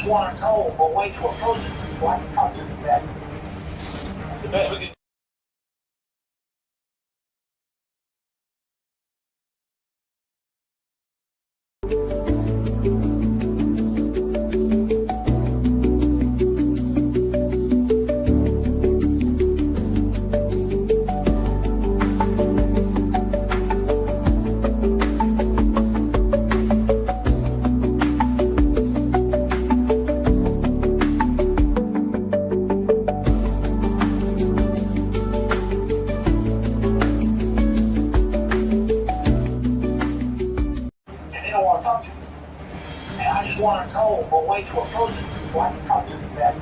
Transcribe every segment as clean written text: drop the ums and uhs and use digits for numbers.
want to know a way to approach it before I can talk to them back. The best we can. Want to know a way to approach it before I can talk to them back.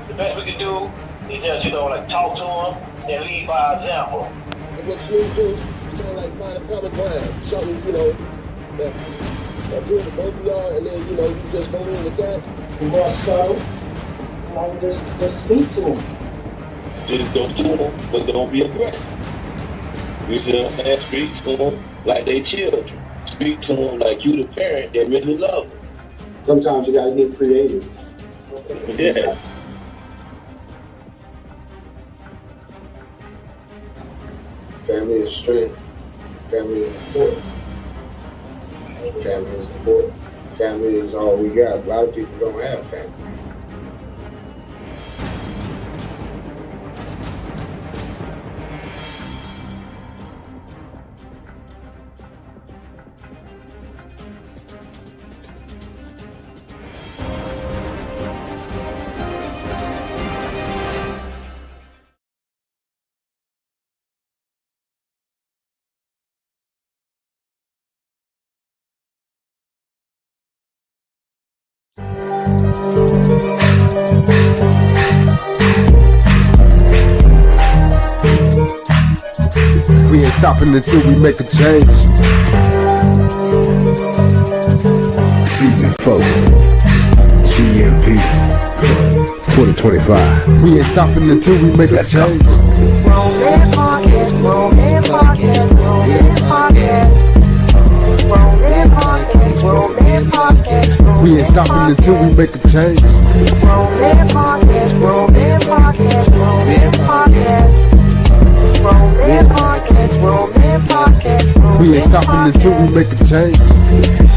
The best we can do is just, like talk to them and lead by example. And what you do is kind of like find a common ground, something, that good for both of y'all, and then, you just go in with that. The more subtle, just speak to them. Just go to them, but don't be aggressive. You see what I'm saying? Speak to them like they children. Speak to them like you the parent that really love them. Sometimes you gotta get creative. Yes. Family is strength. Family is important. Family is important. Family is all we got. A lot of people don't have family. We ain't stopping until we make a change. Season 4, GMP 2025. We ain't stopping until we make a change. Grown Man Podcast, Grown Man Podcast, Grown Man Podcast. Grown Man Podcast, Grown Man Podcast. We ain't stopping until we make a change. Grown Man Podcast, Grown Man Podcast, Grown Man Podcast. Grown Man Podcast, Grown Man Podcast. We ain't stopping until we make a change.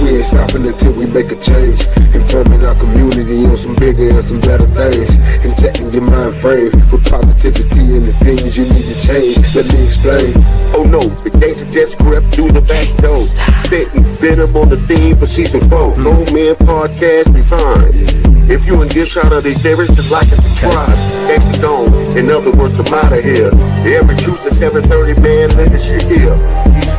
We ain't stopping until we make a change. Informing our community on some bigger and some better things. Injecting your mind frame with positivity and the things you need to change. Let me explain. Oh no, the gangster just crept through the back door. Spitting venom on the theme for season 4. Grown Man Podcast refined. If you in this holiday, there is to like and subscribe. That's the gone. In other words, I'm out of here. Every Tuesday, 7:30, man, let this shit here.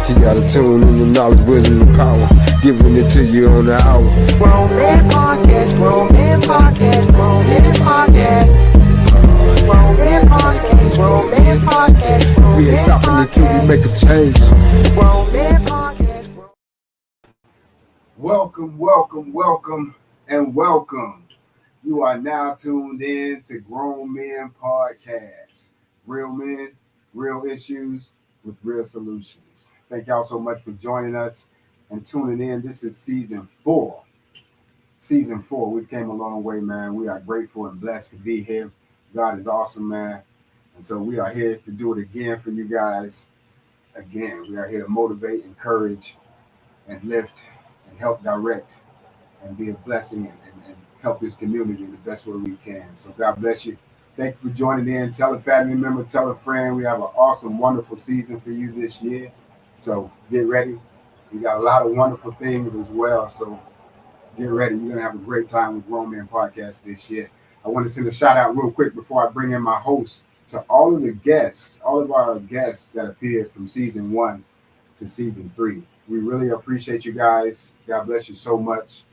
You gotta tune in the knowledge, wisdom, and power. Giving it to you on the hour. Grown Man Podcast, Grown Man Podcast, Grown Man Podcast. Grown Man Podcast, Grown Man Podcast. We ain't stopping until we make a change. Grown Man Podcast. Welcome, and welcome. You are now tuned in to Grown Men Podcast. Real men, real issues with real solutions. Thank y'all so much for joining us and tuning in. This is season 4. Season 4. We came a long way, man. We are grateful and blessed to be here. God is awesome, man. And so we are here to do it again for you guys. Again, we are here to motivate, encourage, and lift, and help direct, and be a blessing and help this community the best way we can. So God bless you. Thank you for joining in. Tell a family member, tell a friend. We have an awesome, wonderful season for you this year. So get ready. We got a lot of wonderful things as well. So get ready. You're going to have a great time with Grown Man Podcast this year. I want to send a shout out real quick before I bring in my host to all of the guests, all of our guests that appeared from season 1 to season 3. We really appreciate you guys. God bless you so much.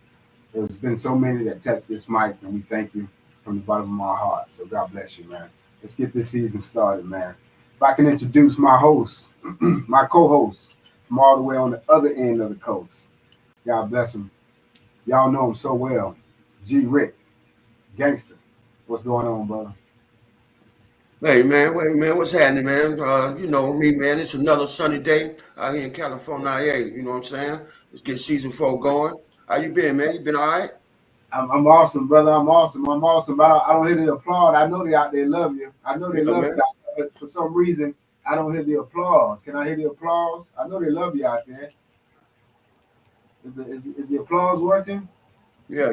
There's been so many that touched this mic, and we thank you from the bottom of our heart. So God bless you, man. Let's get this season started, man. If I can introduce my host, my co-host from all the way on the other end of the coast. God bless him. Y'all know him so well. G. Rick, gangster. What's going on, brother? Hey man, what's happening, man? You know me, man. It's another sunny day out here in California. You know what I'm saying? Let's get season 4 going. How you been, man? You been all right? I'm awesome, brother. I'm awesome. I'm awesome. But I don't hear the applaud. I know they out there love you. I know they Yeah, love man. you, but for some reason I don't hear the applause. Can I hear the applause? I know they love you out there. Is the applause working? Yeah.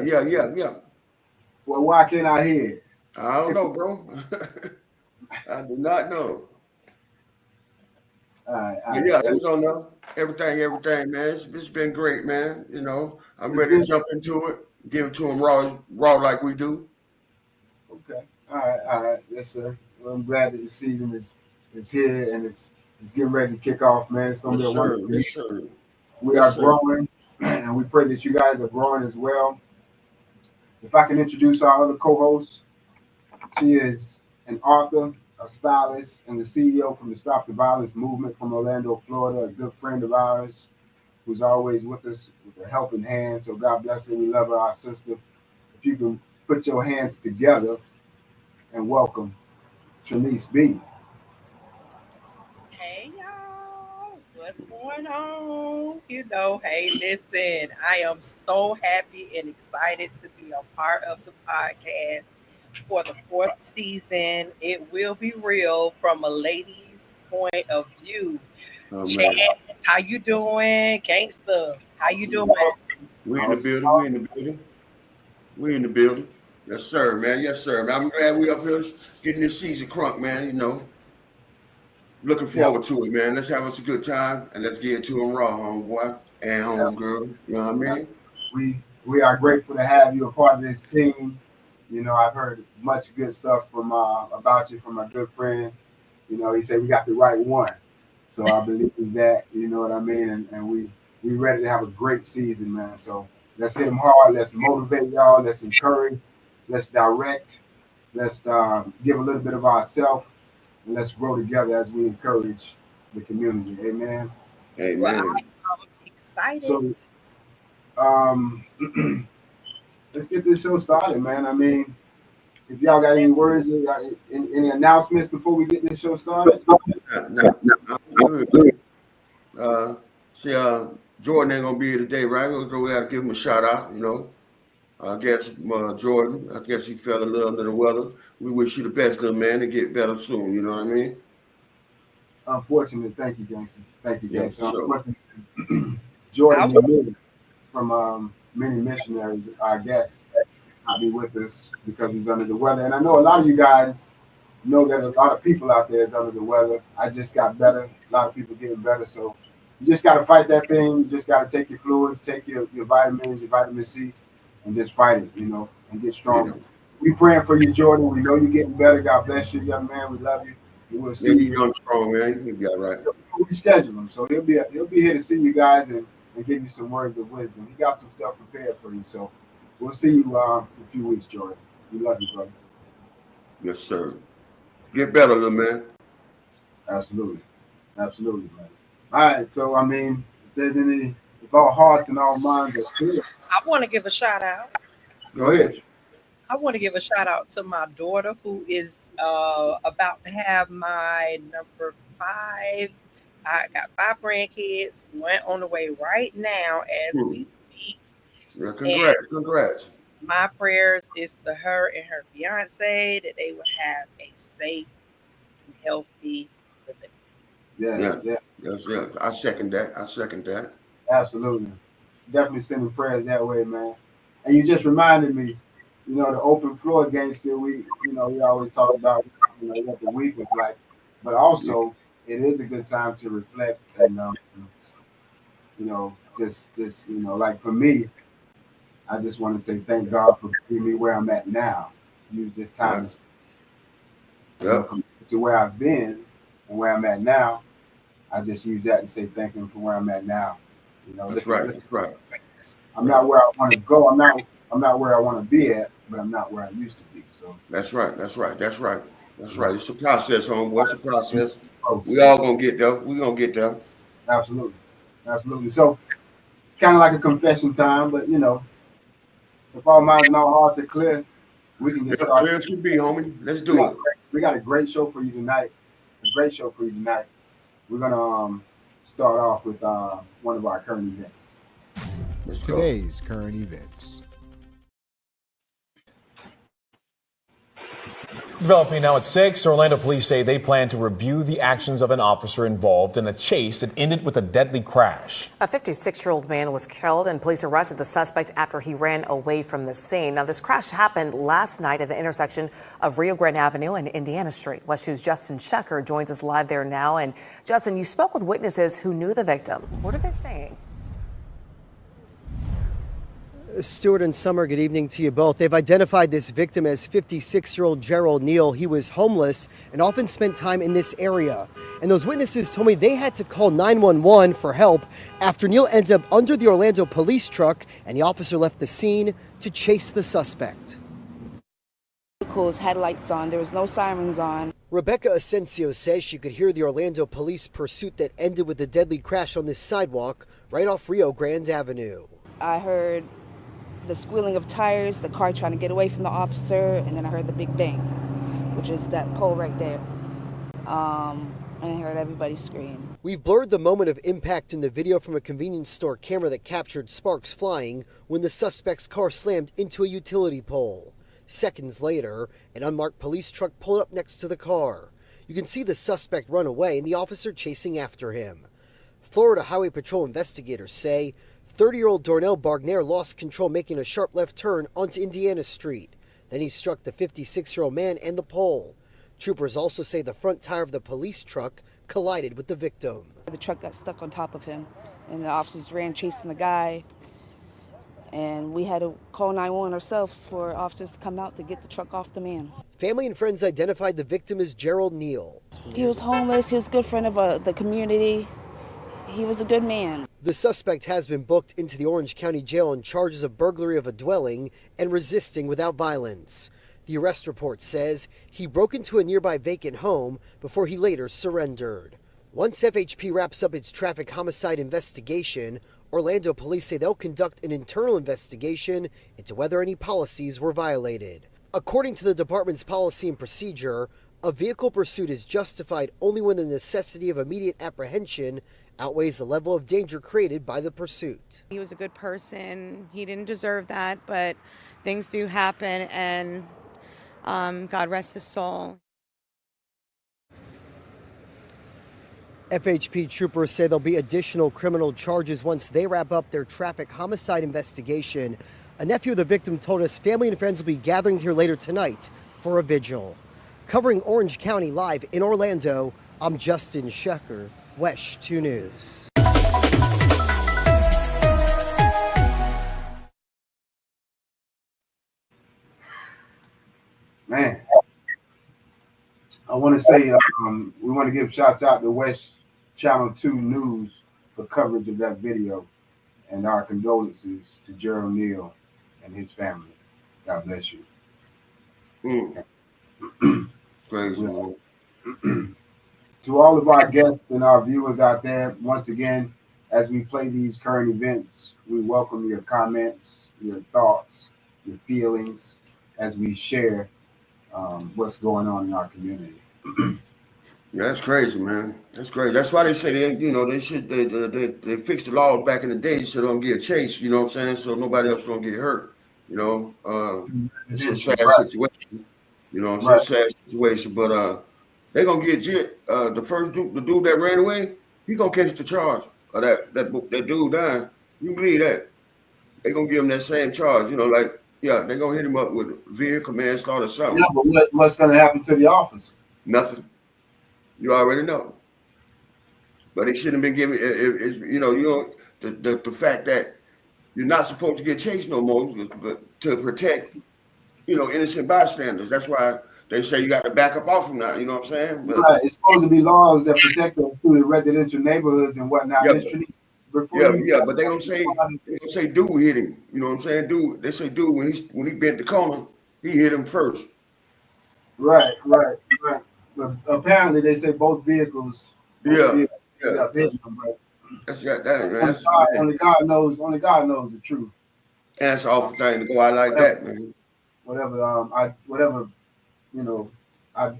Well, why can't I hear it? I don't know, bro. I do not know. All But right. yeah, it's on there. Everything, man. It's been great, man. I'm It's ready to good. jump into it, give it to them raw like we do. Okay. All right. Yes, sir. Well, I'm glad that the season is here and it's getting ready to kick off, man. It's gonna be Yes, a sir. wonderful year. Yes, sir. We Yes, are sir. growing, and we pray that you guys are growing as well. If I can introduce our other co-host, she is an author, a stylist, and the CEO from the Stop the Violence movement from Orlando, Florida. A good friend of ours who's always with us with a helping hand. So God bless her. We love her, our sister. If you can put your hands together and welcome Trinice B. Hey y'all, what's going on? Hey, listen, I am so happy and excited to be a part of the podcast for the fourth season. It will be real from a lady's point of view. Oh Chance, man. how you doing? Gangsta, how you Awesome, doing? awesome, We in the awesome, building. We in awesome. the building. We in the building. Yes, sir, man. Yes, sir, man. I'm glad we up here getting this season crunk, man. Looking Yep, forward to it, man. Let's have us a good time and let's get to them raw, homeboy and yep, homegirl. You know what I yep. mean? We are grateful to have you a part of this team. I've heard much good stuff from about you from my good friend. He said we got the right one. So I believe in that, you know what I mean? And we ready to have a great season, man. So let's hit them hard. Let's motivate y'all. Let's encourage. Let's direct. Let's give a little bit of ourselves, and let's grow together as we encourage the community. Amen. Well, Amen. I'm excited. So um, let's get this show started, man. I mean, if y'all got any words, any announcements before we get this show started? Nah, I'm good. Uh, see, Jordan ain't gonna be here today, right? We gotta give him a shout out. I guess Jordan. I guess he felt a little under the weather. We wish you the best, little man, and get better soon. You know what I mean? Unfortunately, thank you, Gangster. Thank you, Yeah, for Gangster. sure. Unfortunately, I Jordan was Emile from many missionaries, our guest, not be with us because he's under the weather. And I know a lot of you guys know that a lot of people out there is under the weather. I just got better. A lot of people getting better. So you just got to fight that thing. You just got to take your fluids, take your vitamins, your vitamin C, and just fight it, and get Yeah, stronger. We praying for you, Jordan. We know you're getting better. God bless you, young man. We love you. We will yeah, see you you. young, strong man. He'll be all right. We schedule him, so he'll be here to see you guys and give you some words of wisdom. He got some stuff prepared for you, so we'll see you in a few weeks, Jordan. We love you, brother. Yes, sir. Get better, little man. Absolutely, absolutely, man. All right, so I mean, if all hearts and all minds are clear, I want to give a shout out. Go go ahead. ahead. I want to give a shout out to my daughter who is about to have my number five. I got five grandkids, one on the way right now as Hmm. we speak. Yeah, And congrats. my prayers is to her and her fiance that they will have a safe and healthy delivery. Yes, Yeah, yeah, yes. I second that. I second that. absolutely. Definitely sending prayers that way, man. And you just reminded me, the open floor gangster. We always talk about, what the week was like, but Yeah, also it is a good time to reflect and, just like for me, I just want to say thank God for putting me where I'm at now. Use this time yeah, and space, yep. compared to where I've been and where I'm at now. I just use that and say thank Him for where I'm at now. That's Looking, right. looking. That's right. I'm not where I want to go. I'm not where I want to be at, but I'm not where I used to be. So, That's right. That's right. That's right. That's right. It's a process, homeboy. It's a process. We process. all gonna get there. We gonna get there. Absolutely, absolutely. So it's kind of like a confession time, but if all minds and all hearts are clear, we can get Yep, started. clear as can be, homie. Let's We do got, it. we got a great show for you tonight. A great show for you tonight. We're gonna start off with one of our current events. Let's go. Today's current events. Developing now at 6, Orlando police say they plan to review the actions of an officer involved in a chase that ended with a deadly crash. A 56-year-old man was killed and police arrested the suspect after he ran away from the scene. Now, this crash happened last night at the intersection of Rio Grande Avenue and Indiana Street. West 2's Justin Shecker joins us live there now. And Justin, you spoke with witnesses who knew the victim. What are they saying? Stuart and Summer, good evening to you both. They've identified this victim as 56-year-old Gerald Neal. He was homeless and often spent time in this area. And those witnesses told me they had to call 911 for help after Neal ended up under the Orlando police truck and the officer left the scene to chase the suspect. Vehicles had lights on. There was no sirens on. Rebecca Asensio says she could hear the Orlando police pursuit that ended with a deadly crash on this sidewalk right off Rio Grande Avenue. I heard the squealing of tires, the car trying to get away from the officer, and then I heard the big bang, which is that pole right there. And I heard everybody scream. We've blurred the moment of impact in the video from a convenience store camera that captured sparks flying when the suspect's car slammed into a utility pole. Seconds later, an unmarked police truck pulled up next to the car. You can see the suspect run away and the officer chasing after him. Florida Highway Patrol investigators say 30-year-old Darnell Bargnair lost control making a sharp left turn onto Indiana Street. Then he struck the 56-year-old man and the pole. Troopers also say the front tire of the police truck collided with the victim. The truck got stuck on top of him, and the officers ran chasing the guy. And we had to call 911 ourselves for officers to come out to get the truck off the man. Family and friends identified the victim as Gerald Neal. He was homeless. He was a good friend of the community. He was a good man. The suspect has been booked into the Orange County Jail on charges of burglary of a dwelling and resisting without violence. The arrest report says he broke into a nearby vacant home before he later surrendered. Once FHP wraps up its traffic homicide investigation, Orlando police say they'll conduct an internal investigation into whether any policies were violated. According to the department's policy and procedure, a vehicle pursuit is justified only when the necessity of immediate apprehension outweighs the level of danger created by the pursuit. He was a good person. He didn't deserve that, but things do happen, and God rest his soul. FHP troopers say there'll be additional criminal charges once they wrap up their traffic homicide investigation. A nephew of the victim told us family and friends will be gathering here later tonight for a vigil. Covering Orange County live in Orlando, I'm Justin Shecker, West 2 News. Man, I want to say we want to give shouts out to West Channel 2 News for coverage of that video, and our condolences to Gerald Neal and his family. God bless you. Crazy, man. To all of our guests and our viewers out there, once again, as we play these current events, we welcome your comments, your thoughts, your feelings as we share what's going on in our community. Yeah, that's crazy, man. That's crazy. That's why they say they fixed the laws back in the day so they don't get chased, you know what I'm saying? So nobody else don't get hurt. You know, it's a sad situation. You know, it's a sad situation. But they're gonna get the dude that ran away, he gonna catch the charge of that dude dying. You believe that? They're gonna give him that same charge, you know, like, yeah, they're gonna hit him up with vehicle manslaughter or something. Yeah, but what's gonna happen to the officer? Nothing. You already know. But it shouldn't have been given. The fact that you're not supposed to get chased no more, but to protect, innocent bystanders. That's why they say you got to back up off them now. You know what I'm saying? But, right. It's supposed to be laws that protect them through the residential neighborhoods and whatnot. Yeah, but they don't say dude hit him. You know what I'm saying? Dude, they say dude when he bent the corner, he hit him first. Right. But apparently they say both vehicles. Yeah. That's man. Only God knows the truth. That's an awful thing to go out like that, man. Whatever,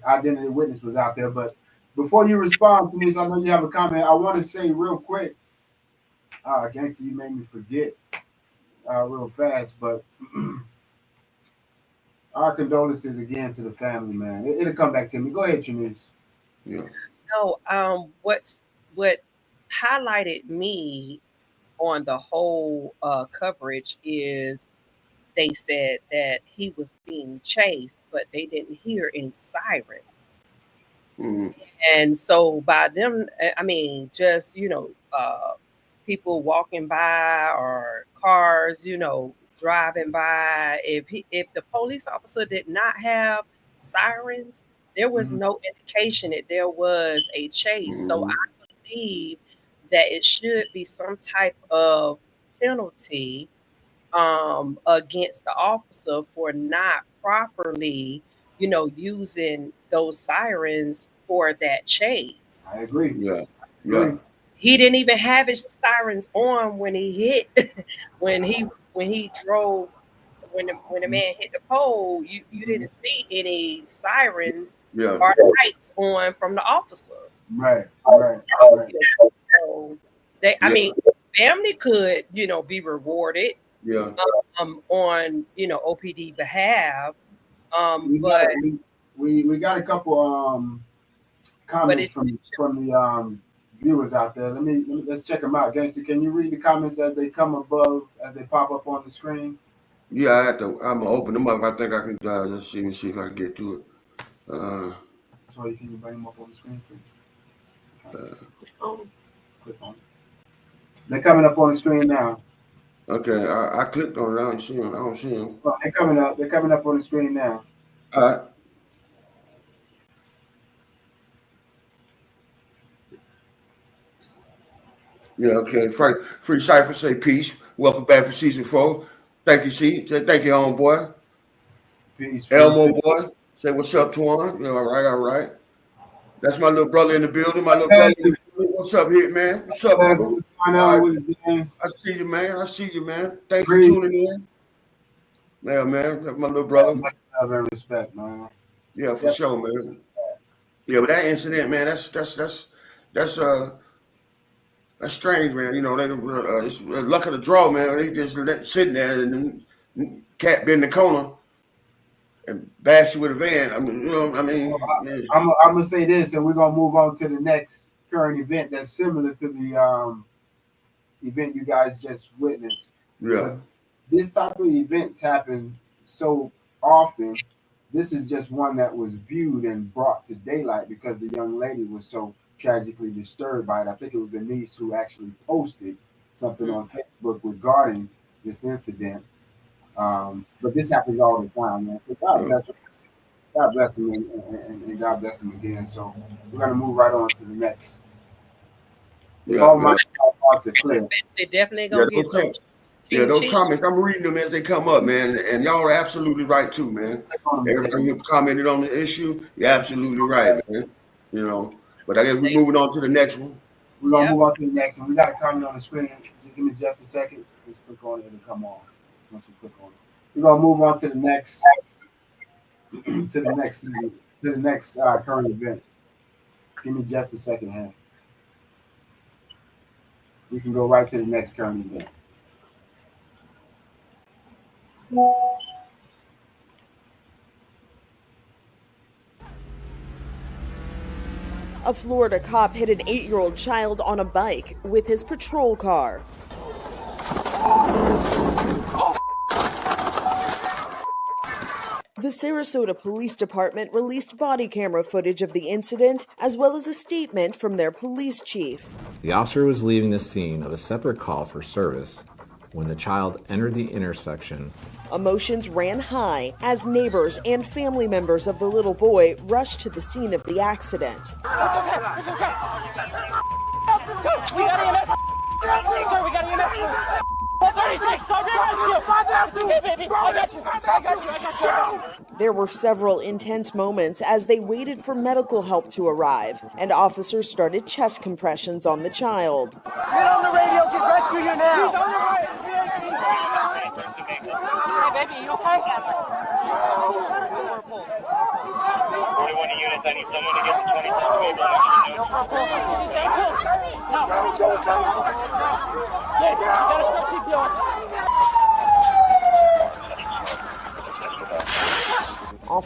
identity witness was out there. But before you respond to me, so I know you have a comment, I want to say real quick, gangster, you made me forget real fast, but Our condolences again to the family, man. It'll come back to me. Go ahead, Trinice. Yeah. No, what highlighted me on the whole coverage is they said that he was being chased, but they didn't hear any sirens. Mm-hmm. And so by them, I mean, just, people walking by or cars, driving by. If the police officer did not have sirens, there was no indication that there was a chase. So Mm-hmm. I believe that it should be some type of penalty against the officer for not properly, using those sirens for that chase. I agree. Yeah. Yeah. He didn't even have his sirens on when he hit when he drove when the man hit the pole. You didn't see any sirens Yeah. or lights on from the officer. Right. So I mean, family could be rewarded. Yeah. On OPD behalf. We But got a couple comments from the viewers out there. Let's check them out. Gangster, can you read the comments as they come above, as they pop up on the screen? Yeah, I'm gonna open them up. I think I can let's see if I can get to it. Sorry, can you bring them up on the screen, please? Click on it. They're coming up on the screen now. Okay, I clicked on it. I don't see them. Oh, they're coming up. They're coming up on the screen now. All right. Yeah, okay. Free Cypher say peace. Welcome back for season 4. Thank you, C. Thank you, homeboy. Peace. Elmo boy. Say what's up, Twan. All right. That's my little brother in the building. What's up, Hitman? What's up, brother? What's going on with you, James? I see you, man. Thank you for tuning in. Yeah, man. That's my little brother. Much love and respect, man. Yeah, for sure, man. Yeah, but that incident, man, that's strange, man. It's luck of the draw, man. They just sitting there and then cat been in the corner and bash you with a van. I'm gonna say this, and we're gonna move on to the next current event that's similar to the event you guys just witnessed. Yeah. This type of events happen so often. This is just one that was viewed and brought to daylight because the young lady was so tragically disturbed by it. I think it was the niece who actually posted something on Facebook regarding this incident. But this happens all the time, man. So God bless him, and God bless him again. So we're gonna move right on to the next. All my thoughts are clear. They definitely gonna get some. Yeah, those comments, I'm reading them as they come up, man. And y'all are absolutely right too, man. Everything you commented on the issue, you're absolutely right, man. But I guess we're moving on to the next one. We're gonna move on to the next one. We got a comment on the screen. Just give me just a second. Just click on it and come on. Once you click on it, we're gonna move on to the next current event. Give me just a second, Hank. We can go right to the next current event. A Florida cop hit an 8-year-old child on a bike with his patrol car. The Sarasota Police Department released body camera footage of the incident, as well as a statement from their police chief. The officer was leaving the scene of a separate call for service when the child entered the intersection. Emotions ran high as neighbors and family members of the little boy rushed to the scene of the accident. It's okay. We got EMS. Sir, we got EMS. 36, stop your okay, baby. I got you. There were several intense moments as they waited for medical help to arrive, and officers started chest compressions on the child. Get on the radio, get rescue you now. He's on the right. Hey, baby, you okay? 41 units, I need someone to get to 27 Stay close. No. Yes, you gotta start CPR.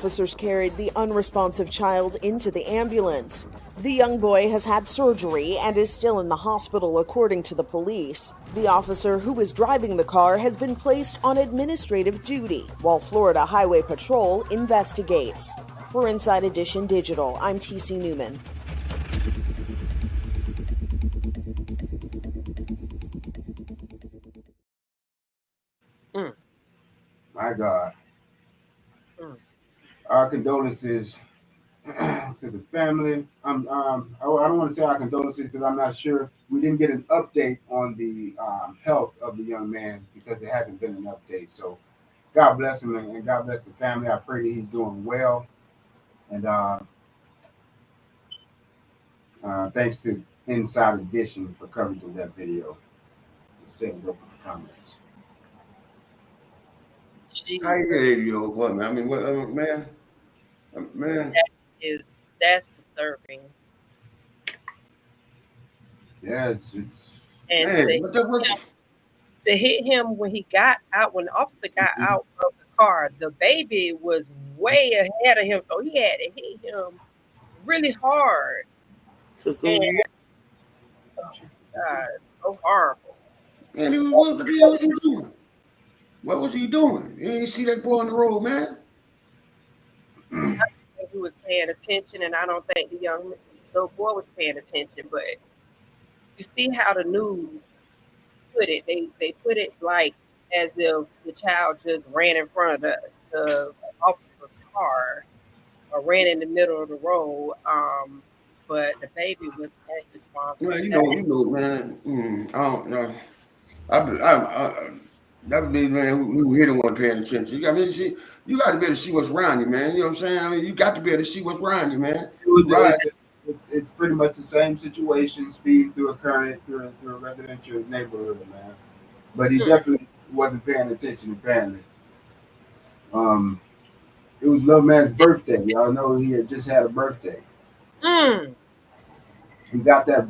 officers carried the unresponsive child into the ambulance. The young boy has had surgery and is still in the hospital, according to the police. The officer who was driving the car has been placed on administrative duty, while Florida Highway Patrol investigates. For Inside Edition Digital, I'm TC Newman. My God. Our condolences to the family. I don't want to say our condolences because I'm not sure. We didn't get an update on the health of the young man because it hasn't been an update. So God bless him and God bless the family. I pray that he's doing well. And thanks to Inside Edition for coverage of that video. The set is open for comments. How you get 80-year-old boy, man? I mean, what, man. That's disturbing. Yeah, it's and man, to hit him when he got out, when the officer got out of the car, the baby was way ahead of him, so he had to hit him really hard. And, oh God, so horrible. Man, what the hell was he doing? What was he doing? You didn't see that boy on the road, man. I don't think he was paying attention, and I don't think the little boy was paying attention. But you see how the news put it. They put it like as if the child just ran in front of the officer's car or ran in the middle of the road. But the baby was irresponsible. Man, you know, man. I don't know. That would be man who hit him wasn't paying attention. You got to be able to see what's around you, man. You know what I'm saying? I mean, you got to be able to see what's around you, man. It's pretty much the same situation, speeding through a residential neighborhood, man. But he definitely wasn't paying attention, apparently. It was little man's birthday. Y'all know he had just had a birthday. He got that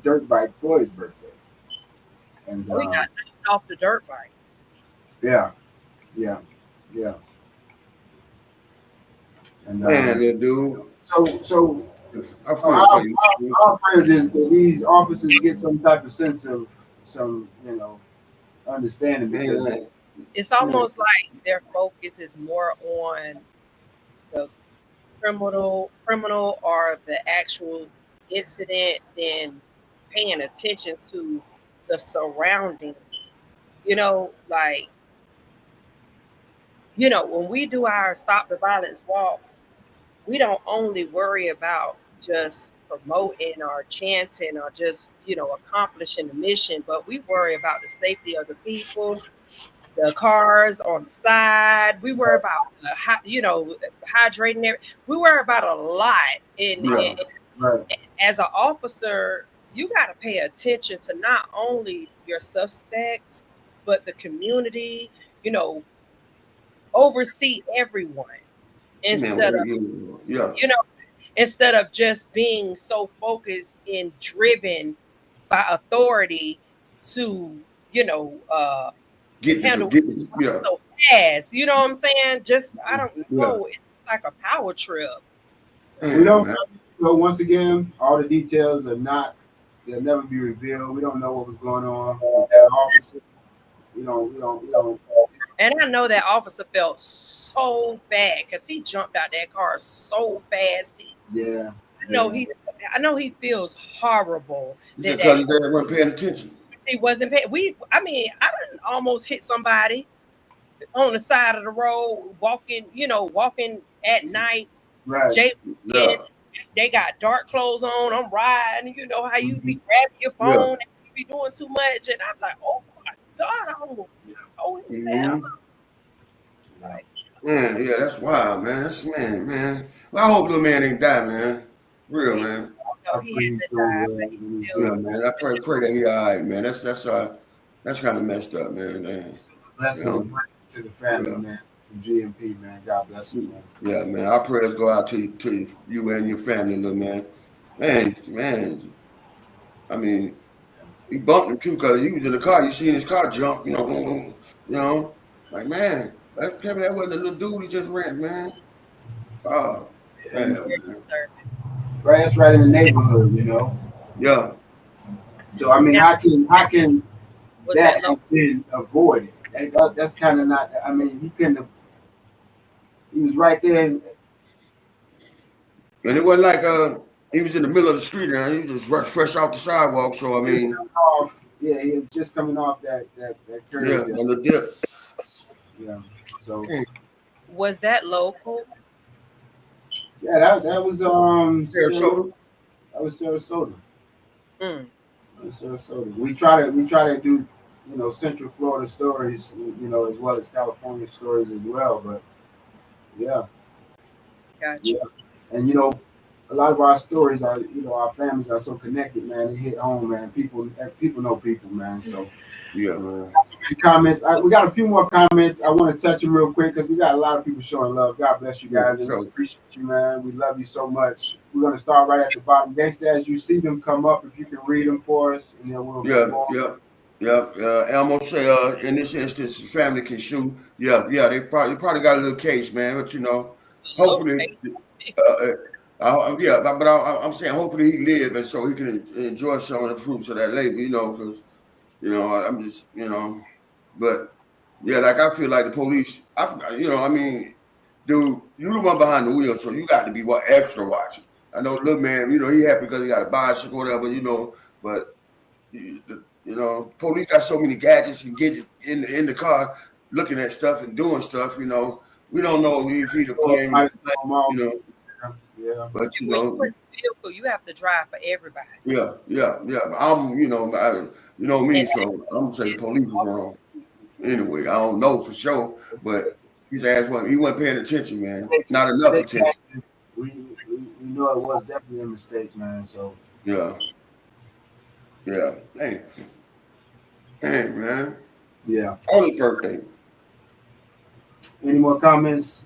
dirt bike for his birthday. And we got off the dirt bike. Yeah. And man, dude. So our prayers is that these officers get some type of sense of some, understanding, because it's almost like their focus is more on the criminal or the actual incident than paying attention to the surroundings. When we do our Stop the Violence walk, we don't only worry about just promoting or chanting or just, accomplishing the mission, but we worry about the safety of the people, the cars on the side. We worry about, hydrating. We worry about a lot. As an officer, you got to pay attention to not only your suspects, but the community, oversee everyone instead of just being so focused and driven by authority to, handle so fast. You know what I'm saying? Just, I don't know. It's like a power trip. We don't know, once again, all the details they'll never be revealed. We don't know what was going on with that officer. We don't. And I know that officer felt so bad because he jumped out that car so fast. I know he feels horrible. Because he wasn't paying attention. He wasn't paying. I didn't almost hit somebody on the side of the road walking at night. Right. They got dark clothes on. I'm riding. You know how you be grabbing your phone and you be doing too much. And I'm like, oh my God, I almost told his down. Man, yeah, that's wild, man. That's man. Well, I hope little man ain't die, man. Real, man. No, he hasn't died, but he's still. Yeah, man. I pray that he all right, man. That's kind of messed up, man. Blessings to the family, man. From GMP, man. God bless you, man. Yeah, man. Our prayers go out to you and your family, little man. Man. I mean, he bumped him too because he was in the car. You seen his car jump, like, man. That wasn't a little dude he just ran, man. Oh, damn, man. Right, that's right in the neighborhood, you know. Yeah. So I mean, Now, how can was that that low? have been avoided? That's kind of not. I mean, he couldn't have. He was right there. And it wasn't like he was in the middle of the street and he just rushed fresh off the sidewalk. So I mean, Yeah, he was just coming off that curve. yeah, There. on the dip. Yeah. So Was that local? yeah, that was Sarasota. That was Sarasota. Mm. That was Sarasota. We try to do, you know, Central Florida stories, you know, as well as California stories as well. But yeah. Gotcha. Yeah. And you know, a lot of our stories are, you know, our families are so connected, man. They hit home, man. People know people, man. So yeah, man. Comments. We got a few more comments. I want to touch them real quick because we got a lot of people showing love. God bless you guys. Yeah, And sure. we appreciate you, man. We love you so much. We're gonna start right at the bottom. Gangsta, as you see them come up, if you can read them for us, and then we'll move on. Elmo say, in this instance, the family can shoot. Yeah, they probably got a little case, man. But you know, hopefully, I'm saying hopefully he live and so he can enjoy some of the fruits of that labor. You know, because you know I'm just but yeah, like I feel like the police. I mean, dude, you the one behind the wheel, so you got to be extra watching. I know, little man, you know, he happy because he got a bicycle, or whatever, you know, but. You know, police got so many gadgets and gadgets in the car, looking at stuff and doing stuff. You know, we don't know if he's playing. You know, yeah. But you When know, you in the vehicle, you have to drive for everybody. yeah. I'm, you know me, so I'm gonna say the police is wrong. Anyway, I don't know for sure, but his ass he wasn't paying attention, man. Not enough attention. We know it was definitely a mistake, man. So yeah. Dang, man. Yeah. On his birthday. Any more comments,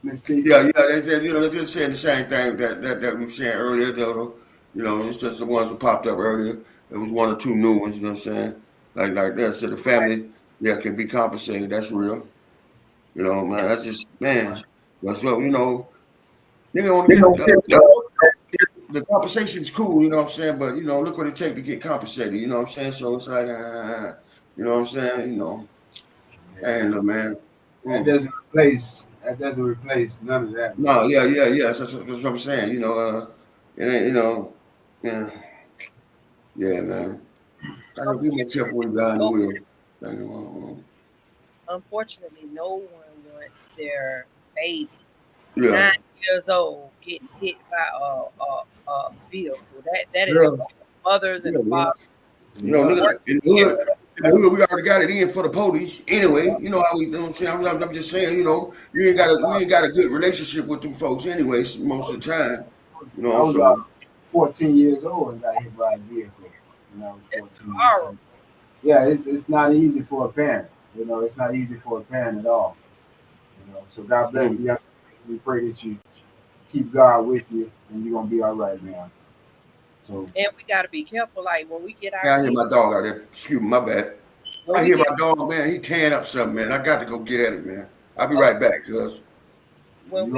Miss T? Yeah. They said, you know, they're just saying the same thing that we were saying earlier. Though, you know, it's just the ones that popped up earlier. There was one or two new ones. You know what I'm saying? Like that. So the family, can be compensated. That's real. You know, man. That's just That's what you know. They don't get the compensation's cool. You know what I'm saying? But you know, look what it takes to get compensated. You know what I'm saying? So it's like, you know what I'm saying? You know, look, man. That doesn't replace none of that. No, yeah. That's what I'm saying. You know, it ain't. You know, yeah, man. Gotta be more careful when you're behind the wheel. Unfortunately, no one wants their baby, 9 years old, getting hit by a vehicle. That is mothers and fathers. You know, look at in the hood, we already got it in for the police. Anyway, you know how we. You know what I'm saying? I'm just saying. You know, we ain't got a good relationship with them folks. Anyways, most of the time. You know, I was 14 years old and got hit by a vehicle. You know, 14 yeah, it's not easy for a parent. You know, it's not easy for a parent at all. You know, so God bless you. We pray that you keep God with you, and you're gonna be all right, man. So. And we gotta be careful. Like when we get our. I hear my dog out there. Excuse me, my bad. I hear my dog, man. He tearing up something, man. I got to go get at it, man. I'll be right back, cuz. When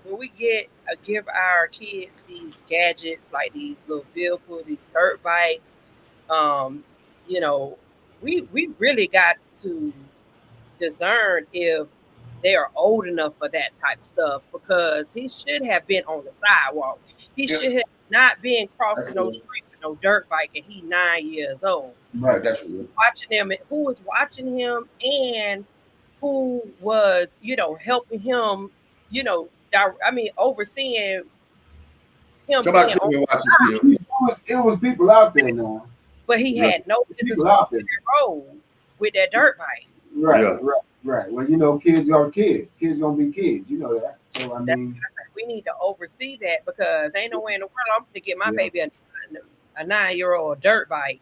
we give our kids these gadgets, like these little vehicles, these dirt bikes, you know, we really got to discern if they are old enough for that type of stuff, because he should have been on the sidewalk. He should have not been crossing no street with no dirt bike, and he's 9 years old. Right, that's real. Watching him, who was watching him, and who was, you know, helping him, you know, overseeing him. Somebody watching it was people out there now. But he had no business on the road with that dirt bike. Right. Well, you know, kids are kids. Kids gonna be kids. You know that. So I mean, we need to oversee that, because ain't no way in the world I'm gonna get my baby a 9-year-old dirt bike,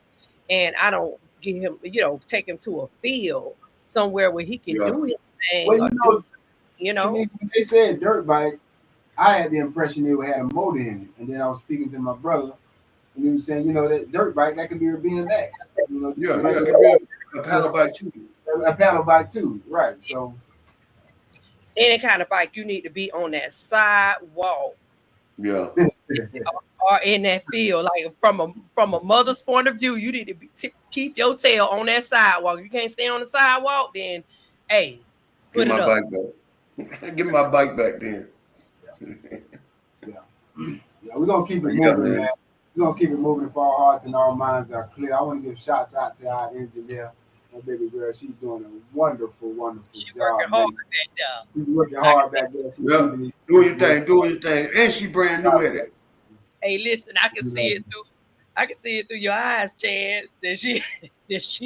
and I don't get him, you know, take him to a field somewhere where he can do his thing. Well, you know, when they said dirt bike, I had the impression they had a motor in it, and then I was speaking to my brother, and he was saying, you know, that dirt bike that could be a BMX. You know, a paddle bike too. A paddle bike too, right? So any kind of bike, you need to be on that sidewalk. Yeah. Or in that field, like from a mother's point of view, you need to keep your tail on that sidewalk. You can't stay on the sidewalk, then hey, Give put it my up. bike back. Give me my bike back then. Yeah, we're gonna keep it moving, man. We're gonna keep it moving if our hearts and our minds are clear. I want to give shouts out to our engineer, my baby girl. She's doing a wonderful job. Working hard back there. She's working hard back there. She's doing your thing, and she brand new at it. Hey, listen, I can see it through your eyes, Chance. That she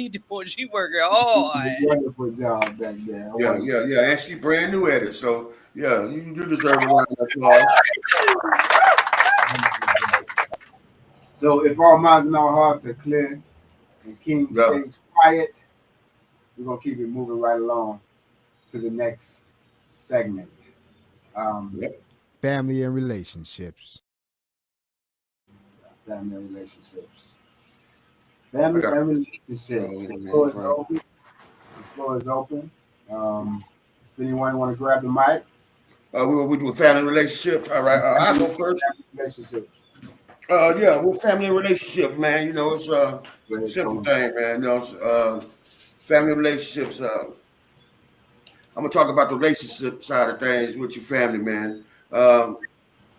doing, she working hard. Wonderful job back there. Yeah, and she brand new at it. So yeah, you deserve a round of applause. So if our minds and our hearts are clear and King stays quiet, we're gonna keep it moving right along to the next segment. Family and relationships. Family and relationships. Family and relationships. The floor is open. The floor is open. If anyone want to grab the mic. We do family relationships. All right. I'll go first. Relationships. Yeah, with family relationships, man. You know, it's a simple thing, man. You know, family relationships. I'm gonna talk about the relationship side of things with your family, man.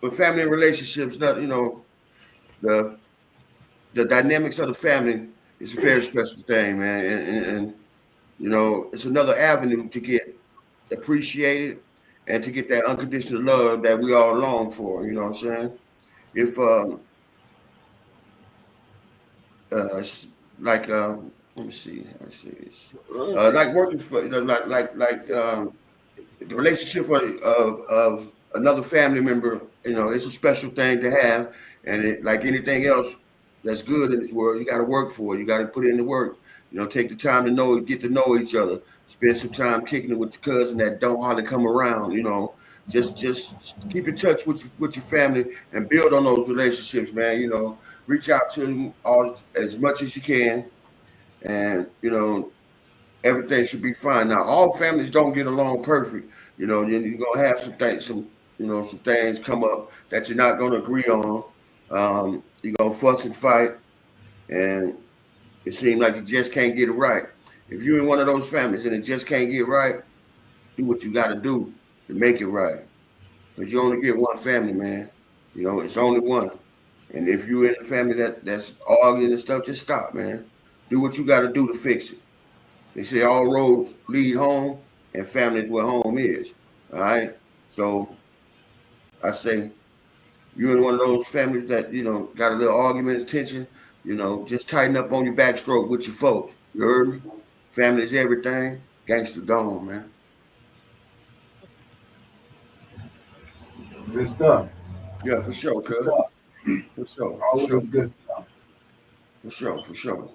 With family and relationships, you know, the dynamics of the family is a very special thing, man. And you know, it's another avenue to get appreciated and to get that unconditional love that we all long for. You know what I'm saying? If like let me see how to say this. Like working for the relationship of another family member, you know, it's a special thing to have. And it, like anything else that's good in this world, you got to work for it. You got to put in the work. You know, take the time to get to know each other. Spend some time kicking it with your cousin that don't hardly come around. You know, just keep in touch with your family and build on those relationships, man. You know, reach out to them as much as you can, and you know, everything should be fine. Now, all families don't get along perfect. You know, you're gonna have some things come up that you're not gonna agree on. You're gonna fuss and fight, and it seems like you just can't get it right. If you're in one of those families and it just can't get right, do what you got to do to make it right. Because you only get one family, man. You know, it's only one. And if you're in a family that's arguing and stuff, just stop, man. Do what you got to do to fix it. They say all roads lead home, and family is where home is. All right. So I say you're in one of those families that, you know, got a little argument and tension, you know, just tighten up on your backstroke with your folks. You heard me? Family is everything. Gangster gone, man. Good stuff. Yeah, for sure, cuz. For sure. Always good stuff. For sure.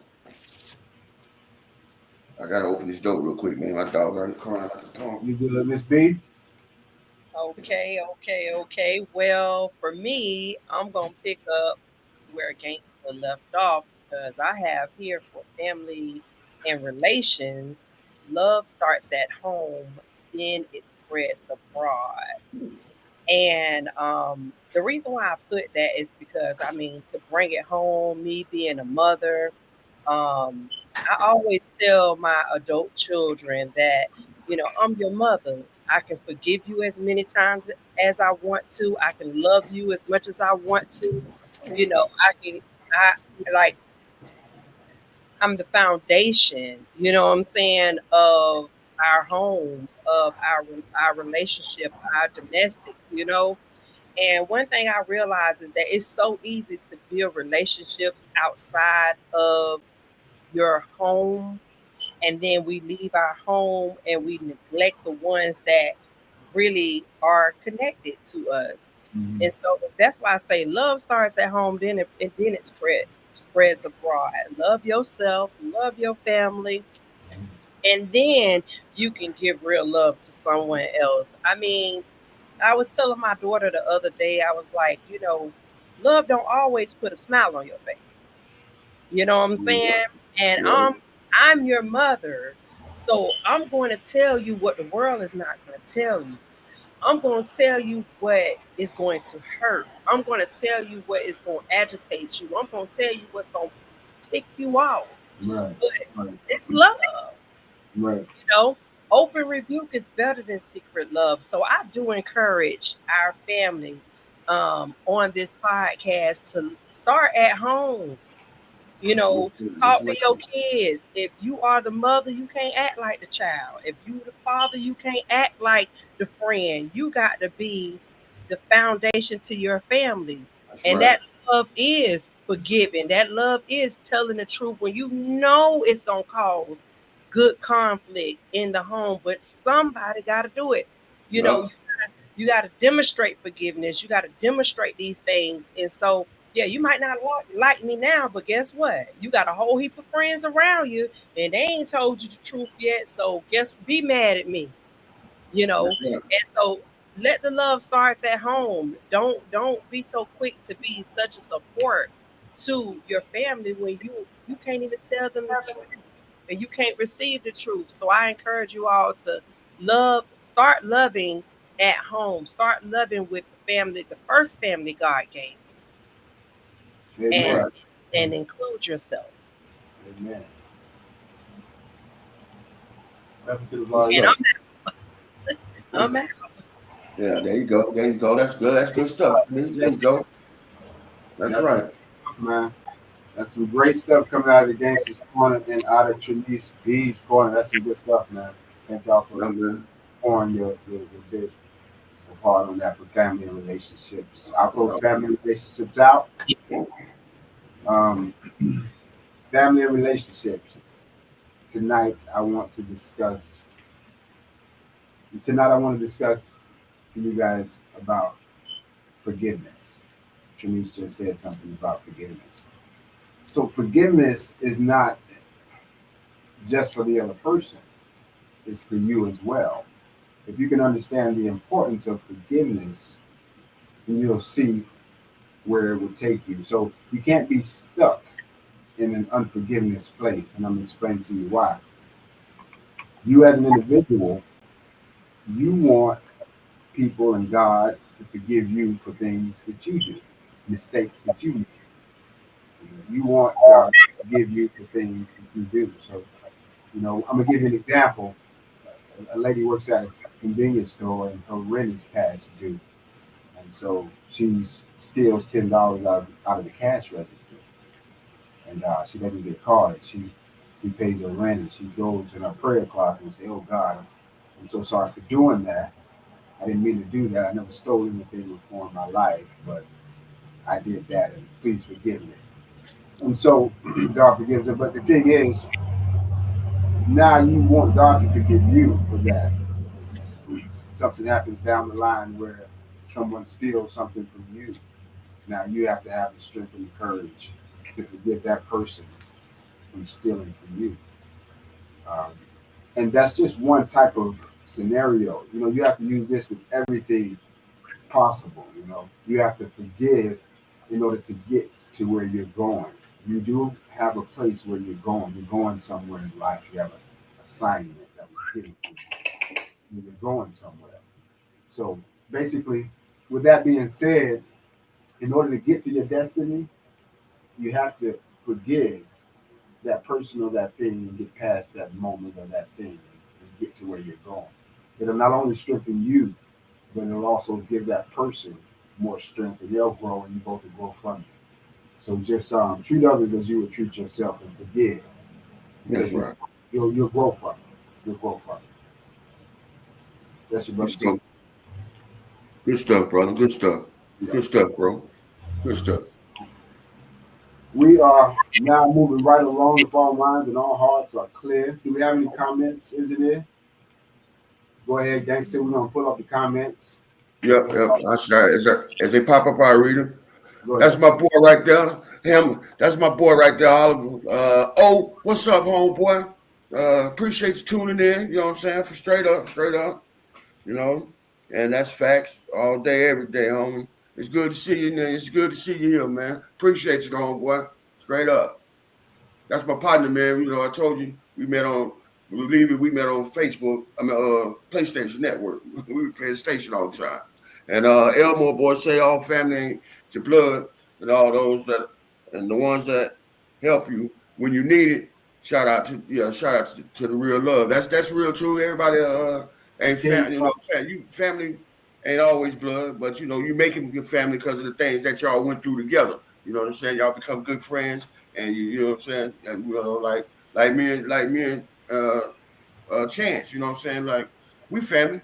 I gotta open this door real quick, man. My dog got crying out the phone. You good, Miss B? Okay. Well, for me, I'm gonna pick up where Gangsta left off because I have here for family and relations, love starts at home, then it spreads abroad. And the reason why I put that is because I mean to bring it home, me being a mother, I always tell my adult children that, you know, I'm your mother. I can forgive you as many times as I want to. I can love you as much as I want to. You know, I like, I'm the foundation, you know what I'm saying, of our home, of our relationship, our domestics, you know. And one thing I realize is that it's so easy to build relationships outside of your home, and then we leave our home and we neglect the ones that really are connected to us. And so that's why I say love starts at home, then it spreads abroad. Love yourself, love your family, and then you can give real love to someone else. I mean, I was telling my daughter the other day, I was like, you know, love don't always put a smile on your face. You know what I'm saying? And I'm your mother, So I'm going to tell you what the world is not going to tell you. I'm going to tell you what is going to hurt. I'm going to tell you what is going to agitate you. I'm going to tell you what's going to tick you off. Right. But Right. it's love. Right. You know, open rebuke is better than secret love. So I do encourage our family on this podcast to start at home. You know, talk to your kids. If you are the mother, you can't act like the child. If you the father, you can't act like the friend. You got to be the foundation to your family. That's And right. that love is forgiving. That love is telling the truth when you know it's gonna cause good conflict in the home, but somebody got to do it. You know, Yup. you got to demonstrate forgiveness. You got to demonstrate these things. And so, yeah, you might not like me now, but guess what? You got a whole heap of friends around you, and they ain't told you the truth yet. So, guess be mad at me, you know. That's right. And so, let the love starts at home. Don't be so quick to be such a support to your family when you can't even tell them the truth and you can't receive the truth. So I encourage you all to start loving at home, start loving with the family, the first family God gave you, Amen. Right. and include yourself. Amen. Welcome to the volume. And Right. I'm out. Yeah, there you go. There you go. That's good. That's good stuff. There you go. That's That's right. man. That's some great stuff coming out of the Gangsters Corner and out of Trinice B's Corner. That's some good stuff, man. Thank y'all for Yeah, man. pouring your big part on that for family and relationships. I'll close family relationships out. Um, family and relationships. Tonight, I want to discuss. Tonight, I want to discuss to you guys about forgiveness. Trinice just said something about forgiveness. So, forgiveness is not just for the other person; it's for you as well. If you can understand the importance of forgiveness, then you'll see where it will take you. So, you can't be stuck in an unforgiveness place, and I'm going to explain to you why. You, as an individual, you want people and God to forgive you for things that you do, mistakes that you make. You want God to forgive you for things that you do. So, I'm gonna give you an example. A lady works at a convenience store and her rent is past due, and so she steals $10 out of the cash register, and she doesn't get carded. She pays her rent and she goes in her prayer closet and say, "Oh God, I'm so sorry for doing that. I didn't mean to do that. I never stole anything before in my life, but I did that, and please forgive me." And so God forgives her. But the thing is, now you want God to forgive you for that. Something happens down the line where someone steals something from you. Now you have to have the strength and the courage to forgive that person from stealing from you. Um, and that's just one type of scenario. You have to use this with everything possible. You have to forgive in order to get to where you're going. You do have a place where you're going. You're going somewhere in life. You have an assignment that was given to you. You're going somewhere. So basically, with that being said, in order to get to your destiny, you have to forgive that person or that thing and get past that moment or that thing and get to where you're going. It'll not only strengthen you, but it'll also give that person more strength and they'll grow and you both will grow from it. So just treat others as you would treat yourself and forgive That's because right. you'll grow from it. You'll grow from it. That's your Good brother. stuff. Good stuff, brother. Good stuff. Yeah. Good stuff, bro. Good stuff. We are now moving right along the phone lines and all hearts are clear. Do we have any comments, engineer? Go ahead, gangster. We're going to pull up the comments. Yep. I sorry. As they pop up, I read them. Go That's ahead. my boy right there. Him. That's my boy right there, Oliver. What's up, homeboy? Appreciate you tuning in. You know what I'm saying? For straight up. You know, and that's facts all day, every day, homie. It's good to see you, man. It's good to see you here, man. Appreciate you, homeboy. Straight up. That's my partner, man. I told you we met believe it, we met on Facebook. PlayStation Network. We were playing station all the time. And Elmore boy say all family ain't your blood, and all those that and the ones that help you when you need it. Shout out to the real love. That's real true. Everybody ain't family. You know, family ain't always blood, but you know you make them your family because of the things that y'all went through together. You know what I'm saying? Y'all become good friends, and you know what I'm saying? And you know, like me and Chance. You know what I'm saying? Like we family.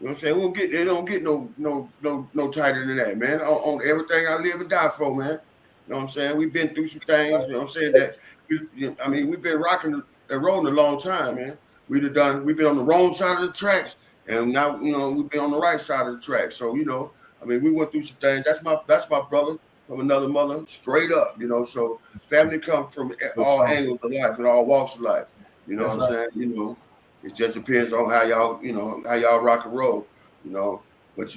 You know what I'm saying? It don't get no tighter than that, man. On everything I live and die for, man. You know what I'm saying? We've been through some things. You know what I'm saying? That we've been rocking and rolling a long time, man. We've been on the wrong side of the tracks, and now you know we've been on the right side of the tracks. So you know, we went through some things. That's my brother from another mother, straight up. You know, so family comes from all angles of life and all walks of life. You know what I'm saying? You know. It just depends on how y'all rock and roll, you know. But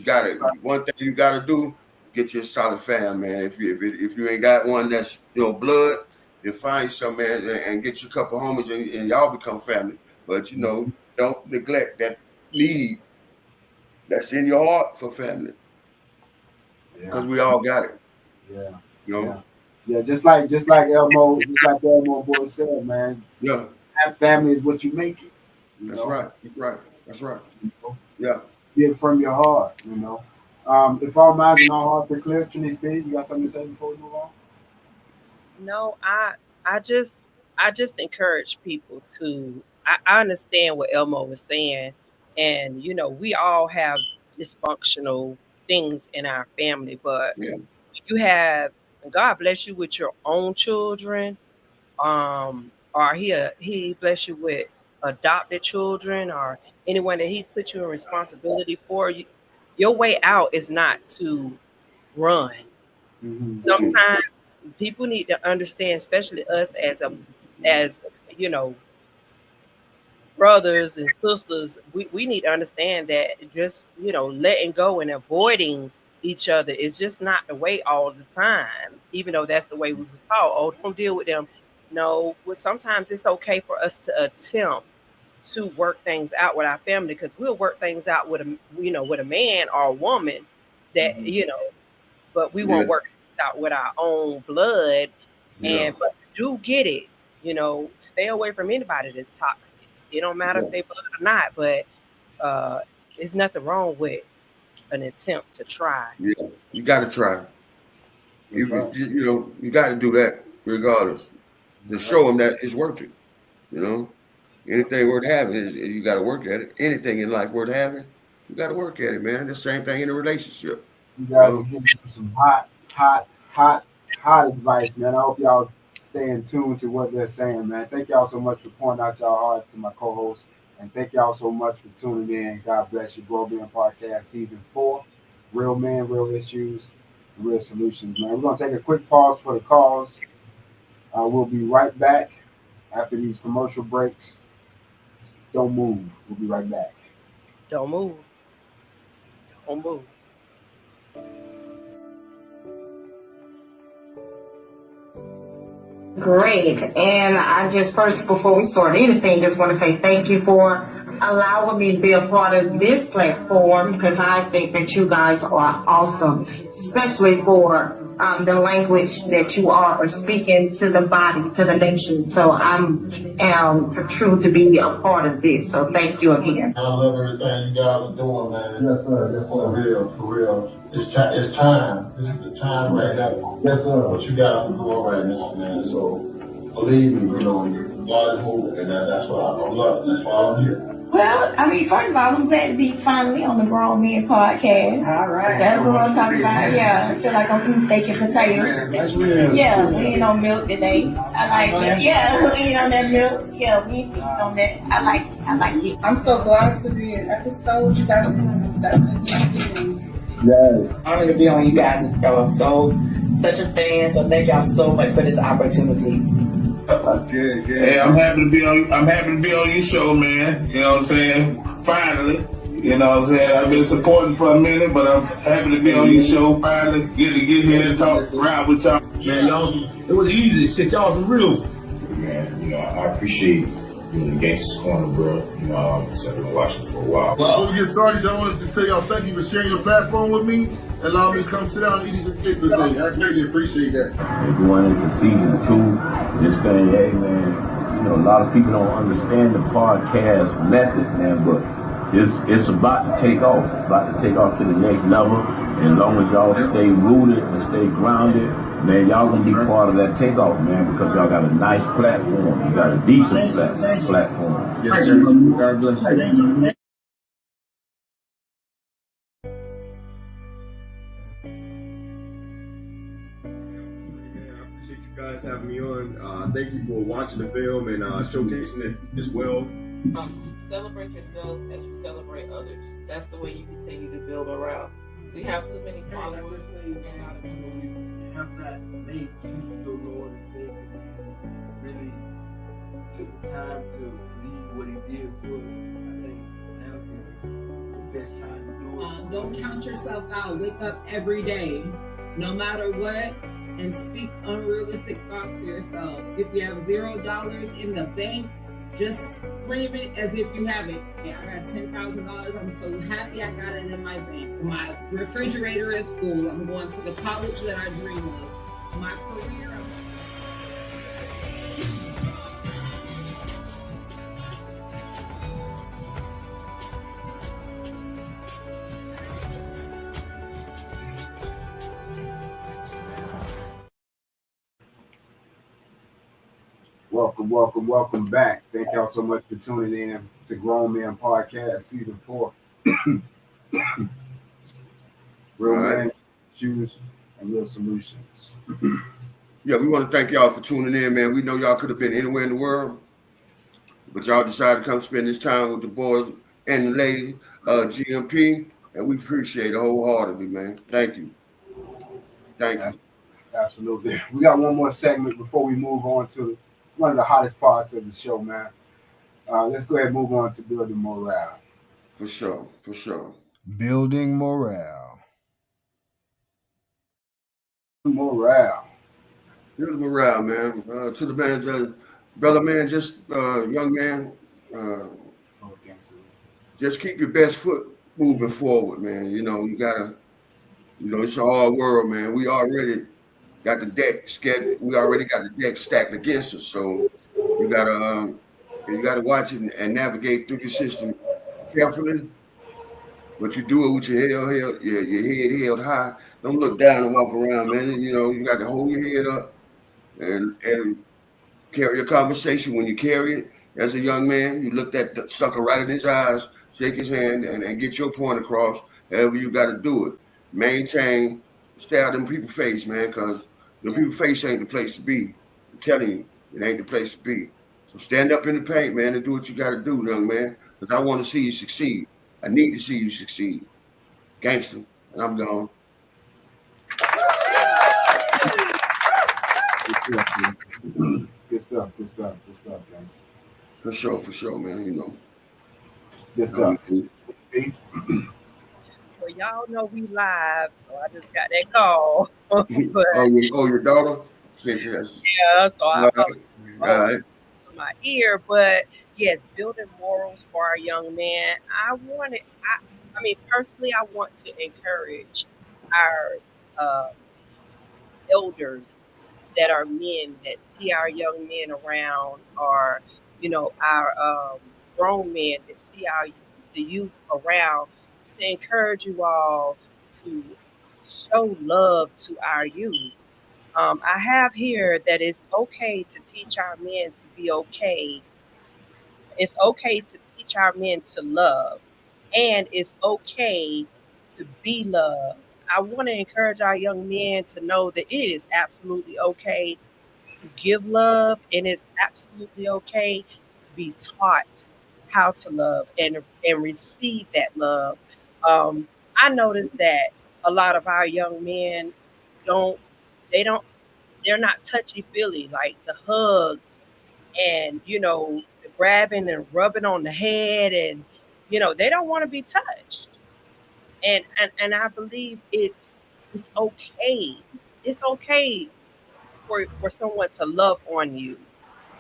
one thing you gotta do, get you a solid fam, man. If you ain't got one that's blood, then find some man and get you a couple homies and y'all become family. But you know, don't neglect that lead that's in your heart for family, because we all got it. Yeah, you know. Yeah, just like Elmo boy said, man. Yeah, that family is what you make it. That's right. You know? Yeah. Get from your heart, you know. If all minds and all hearts are clear, Trinity Speed, you got something to say before we move on? No, I just encourage people to. I understand what Elmo was saying, and you know we all have dysfunctional things in our family, but you have God bless you with your own children, or he bless you with adopted children, or anyone that he put you in responsibility for. Your way out is not to run. Mm-hmm. Sometimes people need to understand, especially us as you know, brothers and sisters, we need to understand that just, you know, letting go and avoiding each other is just not the way all the time, even though that's the way we was taught. Oh, don't deal with them. No, well, sometimes it's okay for us to attempt to work things out with our family, because we'll work things out with a man or a woman that, you know, but we won't work things out with our own blood. But do get it, you know, stay away from anybody that's toxic. It don't matter if they blood or not, but there's nothing wrong with an attempt to try. Yeah, you got to try. You know, you got to do that regardless to show them that it's worth it. You know, anything worth having, you got to work at it. Anything in life worth having, you got to work at it, man. The same thing in a relationship. You guys are giving some hot advice, man. I hope y'all stay in tune to what they're saying, man. Thank y'all so much for pouring out y'all hearts to my co-host, and thank y'all so much for tuning in. God bless you. Grow Men Podcast Season 4. Real men, real issues, real solutions, man. We're going to take a quick pause for the calls. We'll be right back after these commercial breaks. Don't move. We'll be right back. Don't move. Don't move. Great. And I just first, before we start anything, just want to say thank you for allowing me to be a part of this platform, because I think that you guys are awesome, especially for the language that you are speaking to the body, to the nation. So I'm true to be a part of this. So thank you again. I love everything you guys are doing, man. Yes, sir. Yes, sir. For real. It's time. This is the time right now. Yes, sir. What you guys are doing right now, man. So believe me, you know, God is moving, and that's what I love. That's why I'm here. Well, I mean, first of all, I'm glad to be finally on the Grown Men Podcast. All right. That's what I'm talking about. Yeah, I feel like I'm eating steak and potatoes. That's real. Yeah, we ain't on milk today. I like it. Yeah, we ain't on that milk. Yeah, we ain't on that. I like it. I'm so glad to be in episode 7. Yes. Honored to be on you guys' show. Such a fan. So thank y'all so much for this opportunity. Good. Hey, I'm happy to be on your show, man. You know what I'm saying? Finally. You know what I'm saying? I've been supporting for a minute, but I'm happy to be on your show. Finally get here and talk around with y'all. Man, y'all, it was easy. Shit, y'all some real. Man, you know, I appreciate in Gangsta's Corner, bro. You know, I've been watching for a while. Well, before we get started, I wanted to tell y'all thank you for sharing your platform with me and allow me to come sit down and eat these particular thing. I greatly appreciate that. And going into season 2, this thing, hey man, you know, a lot of people don't understand the podcast method, man, but it's about to take off. It's about to take off to the next level. And as long as y'all stay rooted and stay grounded, man, y'all gonna be part of that takeoff, man, because y'all got a nice platform. You got a decent platform. Yes, sir. God bless you. Guys having me on. Thank you for watching the film and showcasing it as well. Celebrate yourself as you celebrate others. That's the way you continue to build morale. We have too many followers. Have not made Jesus your Lord and Savior, really took the time to lead what he did for us. I think now is the best time to do it. Don't count yourself out. Wake up every day, no matter what, and speak unrealistic thoughts to yourself. If you have $0 in the bank, just claim it as if you have it. Yeah, I got $10,000. I'm so happy I got it in my bank. My refrigerator is full. I'm going to the college that I dream of. My career, Welcome back. Thank y'all so much for tuning in to Grown Men Podcast Season 4. Real men, issues, and real solutions. Yeah, we want to thank y'all for tuning in, man. We know y'all could have been anywhere in the world, but y'all decided to come spend this time with the boys and the lady, GMP, and we appreciate it wholeheartedly, man. Thank you. Thank you. Absolutely. We got one more segment before we move on to one of the hottest parts of the show, man. Let's go ahead and move on to building morale. For sure. Building morale. Building morale, man. To the man, brother, man, just young man, just keep your best foot moving forward, man. You know, you gotta, it's a hard world, man. We already got the deck scheduled. We already got the deck stacked against us, so you gotta watch it and navigate through the system carefully. But you do it with your head held high. Don't look down and walk around, man. You know, you got to hold your head up and carry a conversation. When you carry it as a young man, you look that sucker right in his eyes, shake his hand, and get your point across. However you got to do it. Maintain, stay out of them people's face, man, because the people's face ain't the place to be. I'm telling you, it ain't the place to be. So stand up in the paint, man, and do what you got to do, young man, because I want to see you succeed. I need to see you succeed. Gangster, and I'm gone. Good stuff, gangster. For sure, man, you know. Good stuff. Well, y'all know we live, so I just got that call. But, your daughter? Yeah, so I right. my ear, but yes, building morals for our young man. I mean, personally, I want to encourage our elders that are men that see our young men around, or our grown men that see the youth around, to encourage you all to show love to our youth. I have here that it's okay to teach our men to be okay. It's okay to teach our men to love, and it's okay to be loved. I want to encourage our young men to know that it is absolutely okay to give love, and it's absolutely okay to be taught how to love and receive that love. I noticed that a lot of our young men they're not touchy feely, like the hugs and the grabbing and rubbing on the head, and they don't want to be touched. And I believe it's okay. It's okay for someone to love on you.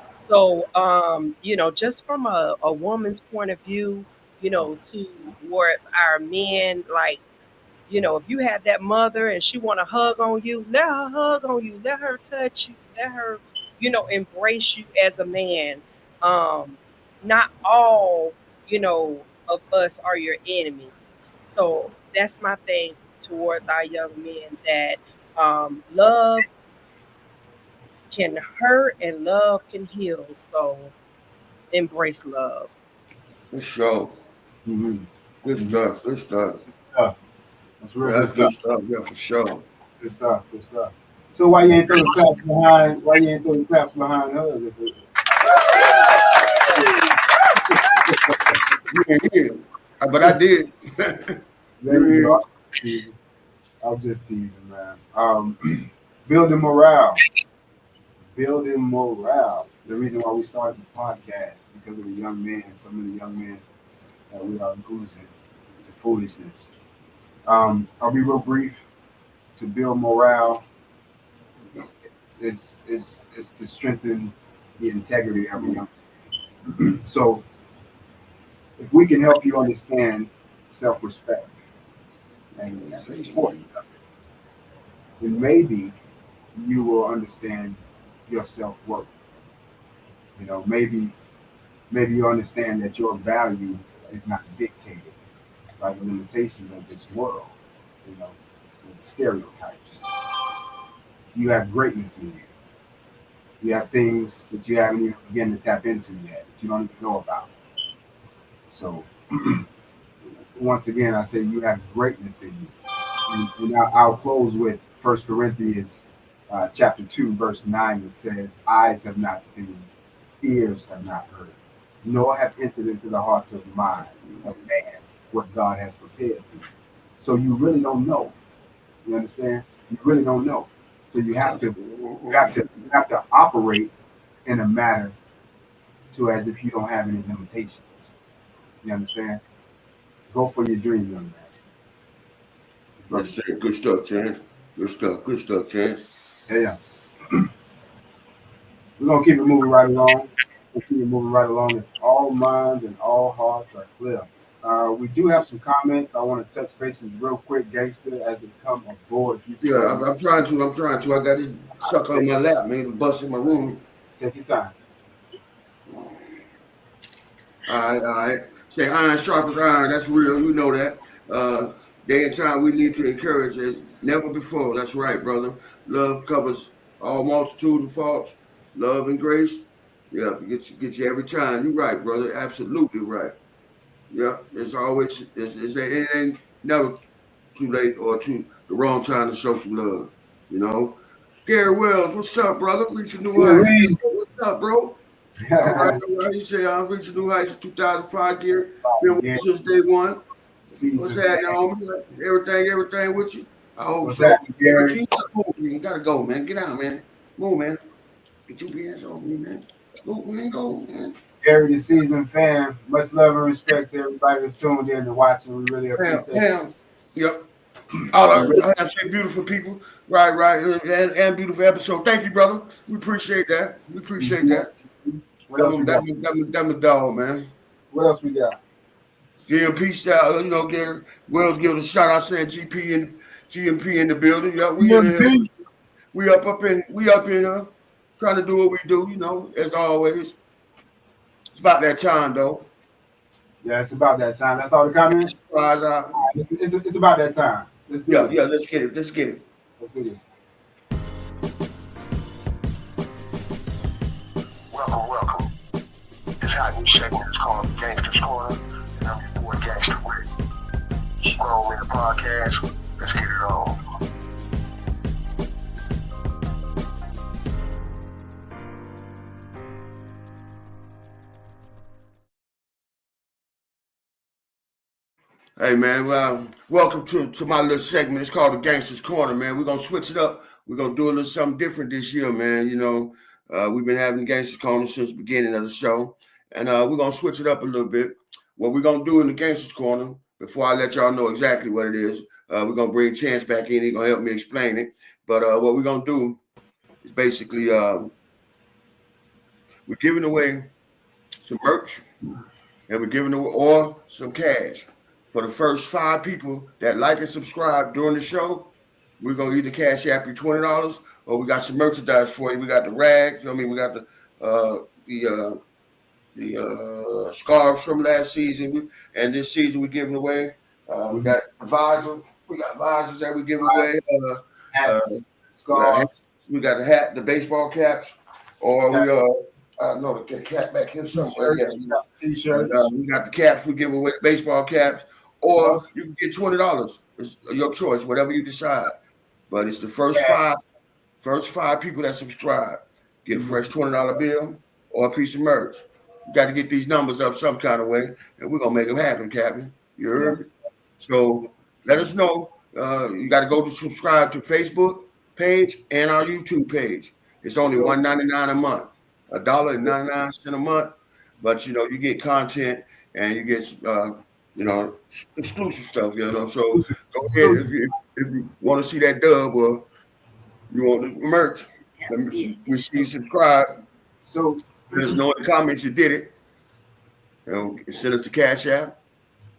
So, just from a woman's point of view, towards our men, like, if you have that mother and she want to hug on you, let her hug on you, let her touch you, let her, embrace you as a man. Um, Not all, of us are your enemy. So that's my thing towards our young men, that love can hurt and love can heal. So embrace love. For sure. Mm-hmm. Good stuff. Good stuff. That's real That's good good stuff. stuff. Yeah, for sure. Good stuff. Good stuff. So why you ain't throw the claps behind? Why you ain't throw the claps behind her? Yeah. But I did. There you go. I'm just teasing, man. Building morale. Building morale. The reason why we started the podcast because of the young men, so many young men that we are losing to foolishness. I'll be real brief. To build morale is to strengthen the integrity of a young man. So if we can help you understand self-respect and the importance of it, then maybe you will understand your self-worth. Maybe you understand that your value is not dictated by the limitations of this world, with the stereotypes. You have greatness in you. You have things that you haven't even begun to tap into yet, that you don't even know about. So once again, I say you have greatness in you. And I'll close with 1 Corinthians chapter 2, verse 9. It says, eyes have not seen, ears have not heard, nor have entered into the hearts of man what God has prepared for you. So you really don't know. You understand? You really don't know. So you have to operate in a manner to as if you don't have any limitations. You understand? Go for your dream, young man. Yes, sir. Good stuff, Chance. Good stuff. Good stuff, Chance. Yeah. We're gonna keep it moving right along. If all minds and all hearts are clear. We do have some comments. I want to touch bases real quick, gangster, as they come aboard. Yeah, I'm trying to. I got this sucker on my lap, man, bust in my room. Take your time. All right. Say iron sharpens iron. That's real. You know that. Day and time we need to encourage as never before. That's right, brother. Love covers all multitude of faults. Love and grace. Yeah, get you every time. You're right, brother. Absolutely right. Yeah, it's always it ain't never too late or too the wrong time to show some love. Gary Wells, what's up, brother? Reaching new heights. What's up, bro? All right. You say I'm reaching new heights in 2005 gear. Been with you since day one. What's happening, homie? Everything with you? I hope so. Gary? You gotta go, man. Get out, man. Move, man. Get your hands off me, man. Go, man. Gary, the seasoned fan. Much love and respect to everybody that's tuned in and watching. We really appreciate it. Yep. I have say beautiful people. Right. And beautiful episode. Thank you, brother. We appreciate that. What else we got? That's my dog, man. What else we got? GMP style, Gary Wells give a shout out saying GMP in the building. Yeah, we in here. We up in trying to do what we do, as always. It's about that time though. Yeah, it's about that time. That's all the comments? It's about that time. Let's do it. Yeah, let's get it. Let's do it. Welcome. This hot new segment is called Gangster's Corner, and I'm your boy Gangster Rick. Scroll in the podcast. Let's get it on. Hey man, welcome to my little segment. It's called the Gangster's Corner, man. We're gonna switch it up. We're gonna do a little something different this year, man. We've been having the Gangster's Corner since the beginning of the show, and we're gonna switch it up a little bit. What we're gonna do in the Gangster's Corner, before I let y'all know exactly what it is, we're gonna bring Chance back in. He's gonna help me explain it. But what we're gonna do is basically we're giving away some merch, and we're giving away or some cash. For the first 5 people that like and subscribe during the show, we're gonna either cash app you $20, or we got some merchandise for you. We got the rags. I mean, we got the scarves from last season, and this season we're giving away. We got the visors. We got visors that we give away. Hats, scarves. We got the hat, the baseball caps, or we I know the cap back here somewhere. Yeah, T-shirts. We got the caps. We give away baseball caps, or you can get $20. It's your choice, whatever you decide. But it's the first five people that subscribe get a fresh $20 bill or a piece of merch. You got to get these numbers up some kind of way, and we're gonna make them happen, Captain. You heard me? So let us know. You got to go to subscribe to Facebook page and our YouTube page. It's only $1.99 a month, $1.99 a month. But you get content and you get exclusive stuff. So go ahead if you want to see that dub or you want the merch. We see you subscribe. So let us know in the comments you did it. Send us the Cash App.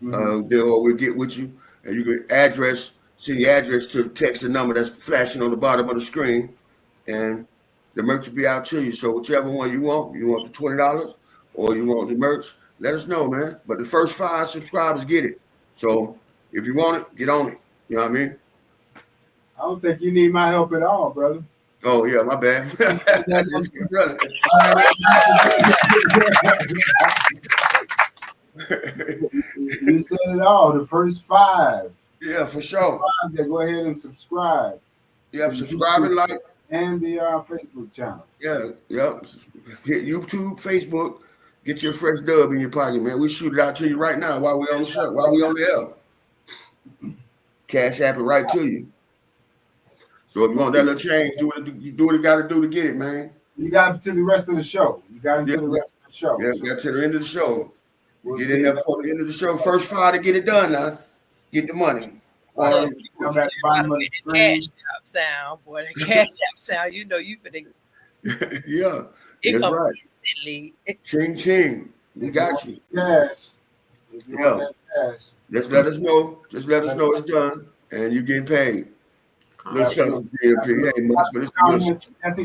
We'll get with you, and you can send your address to text the number that's flashing on the bottom of the screen, and the merch will be out to you. So whichever one you want the $20 or you want the merch, let us know, man. But the first 5 subscribers get it. So if you want it, get on it. You know what I mean? I don't think you need my help at all, brother. Oh yeah, my bad. I just keep running. You said it all. The first 5. Yeah, for sure. Go ahead and subscribe. Yeah, subscribe and like. And the Facebook channel. Yeah. Hit YouTube, Facebook. Get your fresh dub in your pocket, man. We shoot it out to you right now while we on the show, while we on the air. Cash App it right to you. So if you want that little change, do what you got to do to get it, man. You got to the rest of the show. Yeah, got to the end of the show. Get in there for the end of the show. First 5 to get it done now. Get the money. Come back to bottom of the Cash App sound, boy. The Cash App sound. You finna. Yeah, that's right. Instantly. Ching ching. We got you. Cash. Yeah. Just let us know. Just let us know it's done, and you getting paid. Just in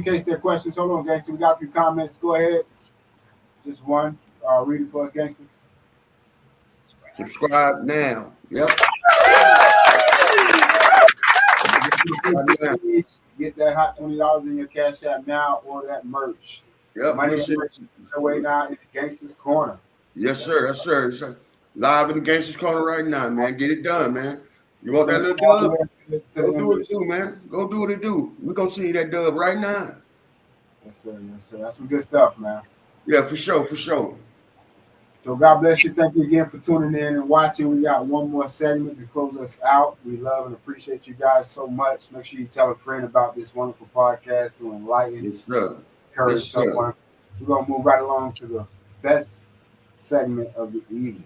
case there are questions. Hold on, gangster. We got a few comments. Go ahead. Just one. Read it for us, gangster. Subscribe now. Yep. Get that hot $20 in your Cash App now, or that merch. Yep. Money away now in the Gangster's Corner. Yes, sir. Yes, sir. It's live in the Gangster's Corner right now, man. Get it done, man. You want that little dub? Go do what it do, man. Go do what it do. We're gonna see that dub right now. Yes, sir. Yes, sir. That's some good stuff, man. Yeah, for sure, for sure. So God bless you. Thank you again for tuning in and watching. We got one more segment to close us out. We love and appreciate you guys so much. Make sure you tell a friend about this wonderful podcast to enlighten, encourage someone. We're gonna move right along to the best segment of the evening.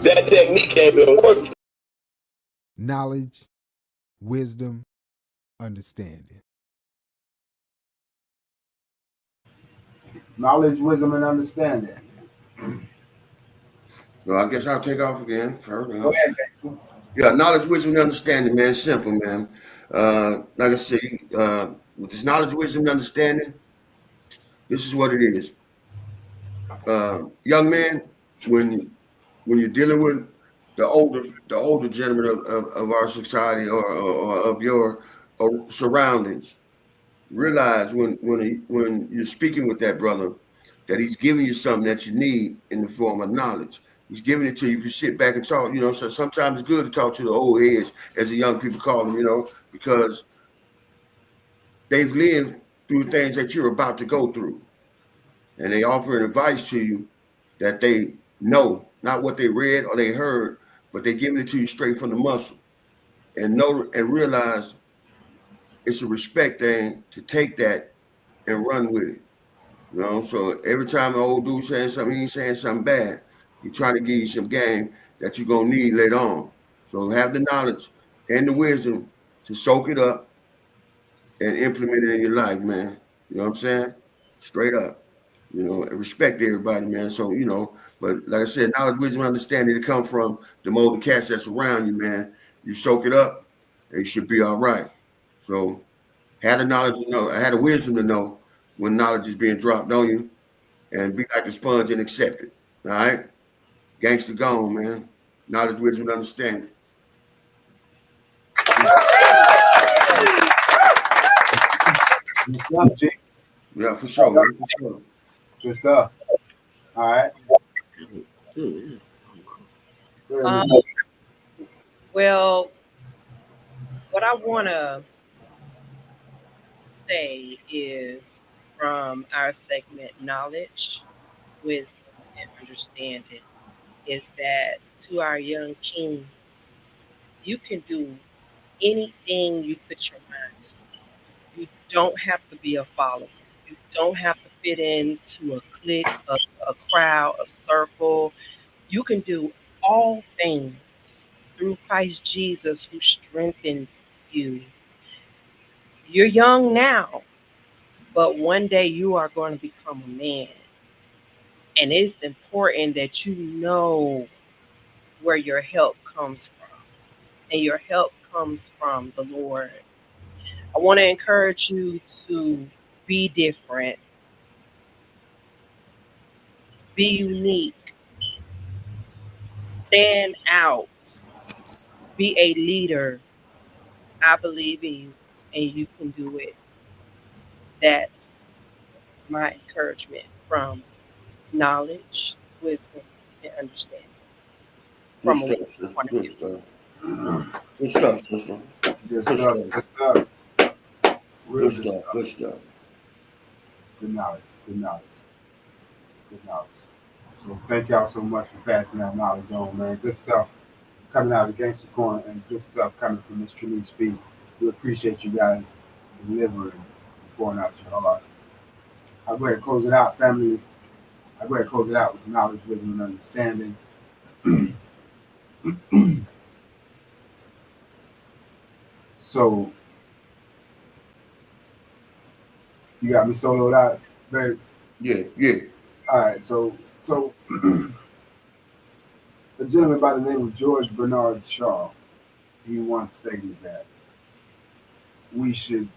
That technique ain't been working. Knowledge, wisdom, understanding. Knowledge, wisdom, and understanding. Well, I guess I'll take off again. Go ahead, Jason. Yeah, knowledge, wisdom, and understanding, man. Simple, man. Like I said, with this knowledge, wisdom, and understanding, this is what it is. Young man, when you're dealing with the older gentleman of our society or of your surroundings, realize when you're speaking with that brother that he's giving you something that you need in the form of knowledge. He's giving it to you. You sit back and talk, so sometimes it's good to talk to the old heads, as the young people call them, because they've lived through things that you're about to go through. And they offer an advice to you that they know, not what they read or they heard, but they're giving it to you straight from the muscle. And know and realize it's a respect thing to take that and run with it. So every time an old dude saying something, he ain't saying something bad. He's trying to give you some game that you're gonna need later on. So have the knowledge and the wisdom to soak it up and implement it in your life, man. You know what I'm saying? Straight up. You know, and respect everybody, man. So, you know, but like I said, knowledge, wisdom, understanding to come from the molded cats that's around you, man. You soak it up, and you should be all right. So had the knowledge to know, I had the wisdom to know when knowledge is being dropped on you, and be like a sponge and accept it. All right? Gangster gone, man. Knowledge, wisdom, and understanding. Yeah, for sure, man. For sure. Good stuff. All right. Well, what I want to say is from our segment, knowledge, wisdom, and understanding, is that to our young kings, you can do anything you put your mind to. You don't have to be a follower. You don't have to fit into a clique, a crowd, a circle. You can do all things through Christ Jesus who strengthened you. You're young now, but one day you are going to become a man. And it's important that you know where your help comes from. And your help comes from the Lord. I want to encourage you to be different, be unique, stand out, be a leader. I believe in you and you can do it. That's my encouragement from knowledge, wisdom, and understanding. Good stuff, sister. Good stuff. Good stuff, sister. Good stuff. Good stuff. Good stuff. Good knowledge. Good knowledge. Good knowledge. So thank y'all so much for passing that knowledge on, man. Good stuff coming out of the Gangster Corner and good stuff coming from Miss Trinice Speed. We appreciate you guys delivering and pouring out your heart. I'll go ahead and close it out, family. I'll go ahead and close it out with knowledge, wisdom, and understanding. So, you got me soloed out, babe? Yeah. All right, so a gentleman by the name of George Bernard Shaw, he once stated that we should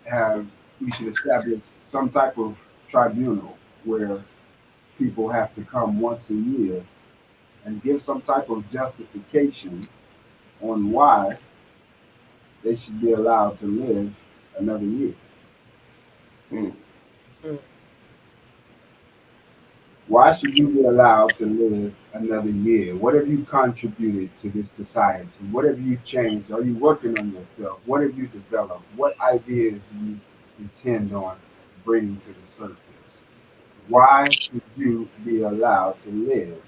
establish some type of tribunal where people have to come once a year and give some type of justification on why they should be allowed to live another year. Why should you be allowed to live another year? What have you contributed to this society? What have you changed? Are you working on yourself? What have you developed? What ideas do you intend on bringing to the surface? Why should you be allowed to live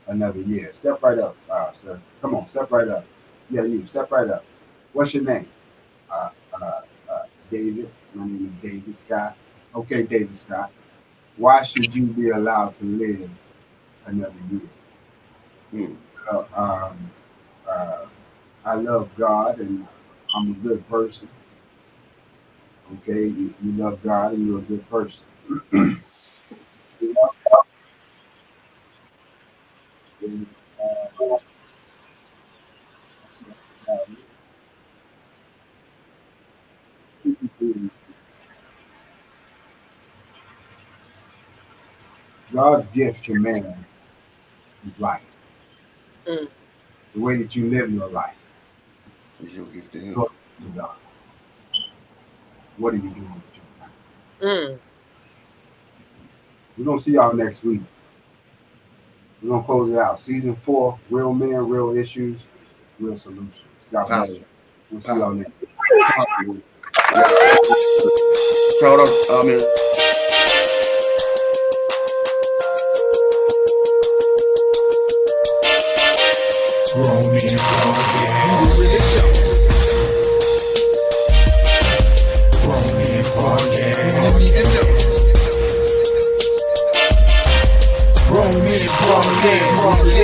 another year? Step right up, sir. Come on, step right up. Yeah, you, step right up. What's your name? David. My name is David Scott. Okay, David Scott. Why should you be allowed to live another year? I love God and I'm a good person. Okay, you love God and you're a good person. God's gift to man is life. The way that you live your life is your gift to him. God. What are you doing with your time? We're going to see y'all next week. We're going to close it out. Season 4, real men, real issues, real solutions. God bless you. We'll see y'all next week. Shout out, man. Grown men podcast. Grown men podcast. Grown men podcast.